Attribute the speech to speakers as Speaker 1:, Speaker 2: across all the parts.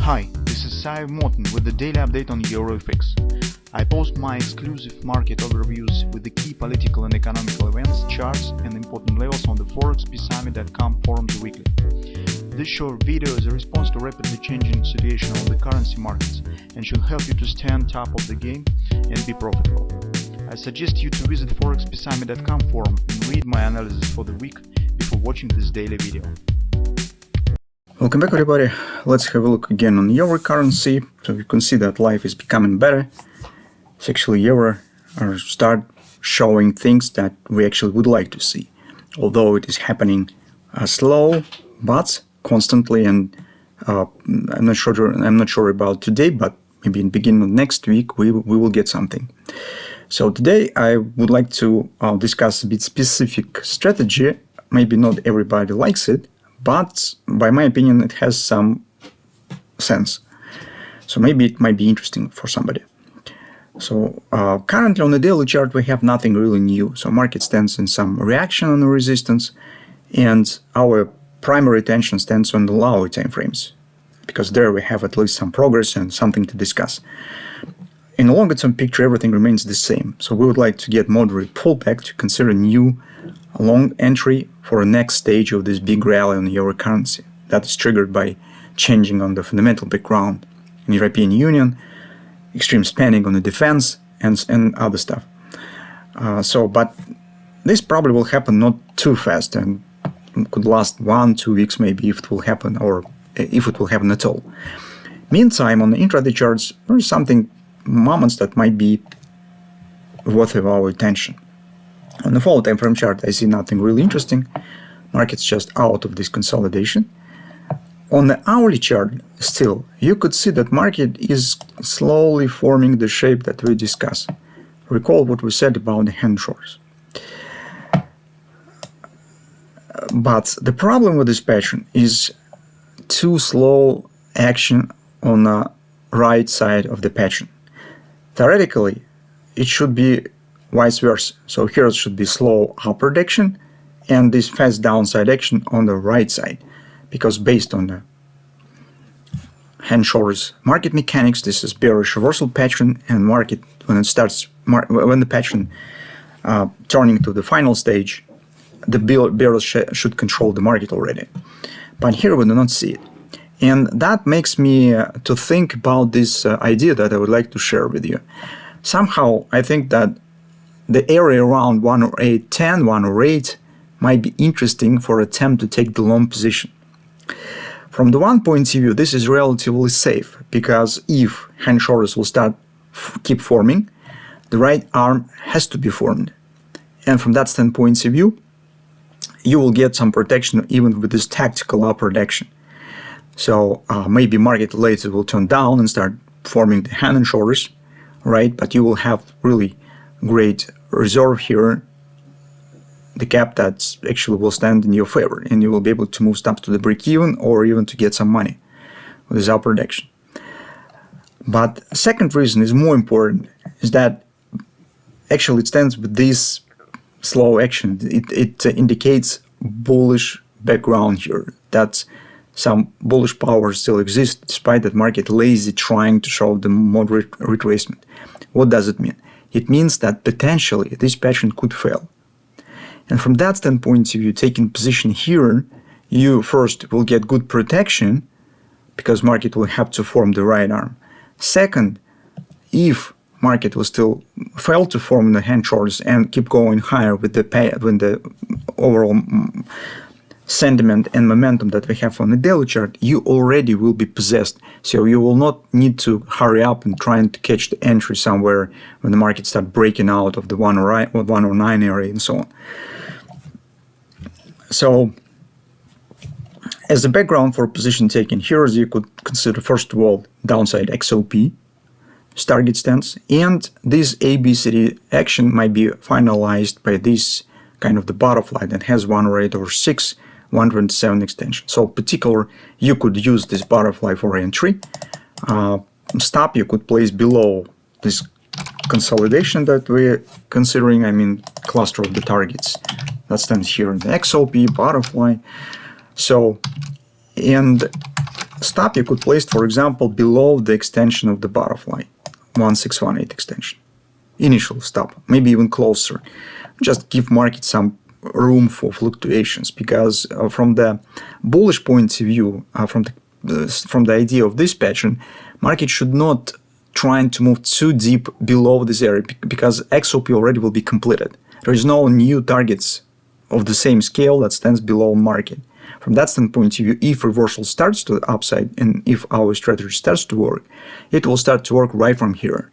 Speaker 1: Hi, this is Sive Morten with the daily update on EuroFX. I post my exclusive market overviews with the key political and economical events, charts and important levels on the ForexPeaceArmy.com forums weekly. This short video is a response to rapidly changing situation on the currency markets and should help you to stay on top of the game and be profitable. I suggest you to visit ForexPeaceArmy.com forum and read my analysis for the week before watching this daily video.
Speaker 2: Welcome back, everybody. Let's have a look again on euro currency. So you can see that life is becoming better. It's actually euro start showing things that we actually would like to see, although it is happening slow but constantly. And I'm not sure about today, but maybe in the beginning of next week we will get something. So today I would like to discuss a bit specific strategy. Maybe not everybody likes it, but by my opinion it has some sense. So maybe it might be interesting for somebody. So currently on the daily chart we have nothing really new. So market stands in some reaction on the resistance, and our primary attention stands on the lower time frames, because there we have at least some progress and something to discuss. In the longer term picture everything remains the same. So we would like to get moderate pullback to consider new long entry for a next stage of this big rally on the euro currency that is triggered by changing on the fundamental background in European Union, extreme spending on the defense and other stuff. But this probably will happen not too fast and could last 1-2 weeks maybe, if it will happen, or if it will happen at all. Meantime, on the intraday charts there is something moments that might be worth of our attention. On the follow time frame chart I see nothing really interesting. Market's just out of this consolidation. On the hourly chart still you could see that market is slowly forming the shape that we discussed. Recall what we said about the hand shorts. But the problem with this pattern is too slow action on the right side of the pattern. Theoretically it should be vice versa. So here it should be slow upward action and this fast downside action on the right side, because based on the hand shoulders market mechanics this is bearish reversal pattern, and market when the pattern turning to the final stage, the bearish should control the market already. But here we do not see it, and that makes me to think about this idea that I would like to share with you. Somehow I think that the area around 108.10, 108 might be interesting for attempt to take the long position. From the one point of view, this is relatively safe, because if hand shoulders will start keep forming, the right arm has to be formed. And from that standpoint of view, you will get some protection even with this tactical upward action. So maybe market later will turn down and start forming the hand and shoulders, right? But you will have really great reserve here, the gap that actually will stand in your favor, and you will be able to move stops to the break even or even to get some money with this upward action. But second reason is more important, is that actually it stands with this slow action. It indicates bullish background here, that some bullish power still exists despite that market lazy trying to show the moderate retracement. What does it mean? It means that potentially this pattern could fail. And from that standpoint of view, taking position here, you first will get good protection because market will have to form the right arm. Second, if market will still fail to form the hand shoulders and keep going higher with the overall sentiment and momentum that we have on the daily chart, you already will be possessed. So you will not need to hurry up and trying to catch the entry somewhere when the market starts breaking out of the 109 area and so on. So as a background for position taking here, you could consider first of all downside XOP target stance, and this ABCD action might be finalized by this kind of the butterfly that has 108/6, 127 extension. So particular, you could use this butterfly for entry. Stop you could place below this consolidation that we're considering, I mean cluster of the targets that stands here in the XOP butterfly. So, and stop you could place, for example, below the extension of the butterfly, 1618 extension. Initial stop, maybe even closer. Just give market some room for fluctuations, because from the bullish point of view, from the idea of this pattern, market should not try to move too deep below this area, because XOP already will be completed. There is no new targets of the same scale that stands below market. From that standpoint of view, if reversal starts to the upside and if our strategy starts to work, it will start to work right from here.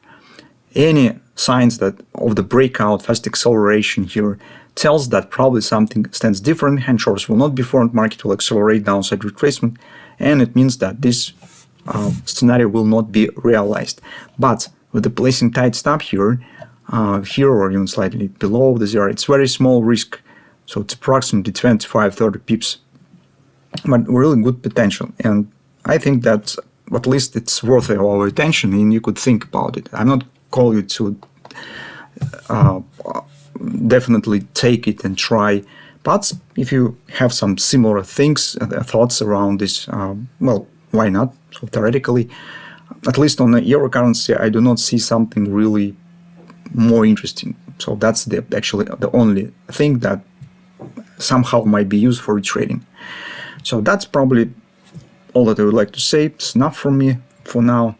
Speaker 2: Any signs that of the breakout, fast acceleration here tells that probably something stands different. Hand shorts will not be formed, market will accelerate downside retracement, and it means that this scenario will not be realized. But with the placing tight stop here or even slightly below the zero, it's very small risk. So it's approximately 25-30 pips, but really good potential. And I think that at least it's worth our attention, and you could think about it. I'm not calling you to definitely take it and try, but if you have some similar things, thoughts around this, well, why not? So theoretically, at least on the euro currency, I do not see something really more interesting. So that's actually the only thing that somehow might be used for trading. So that's probably all that I would like to say. It's enough from me for now.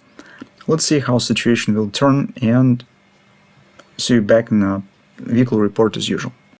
Speaker 2: Let's see how situation will turn, and see you back in a weekly report as usual.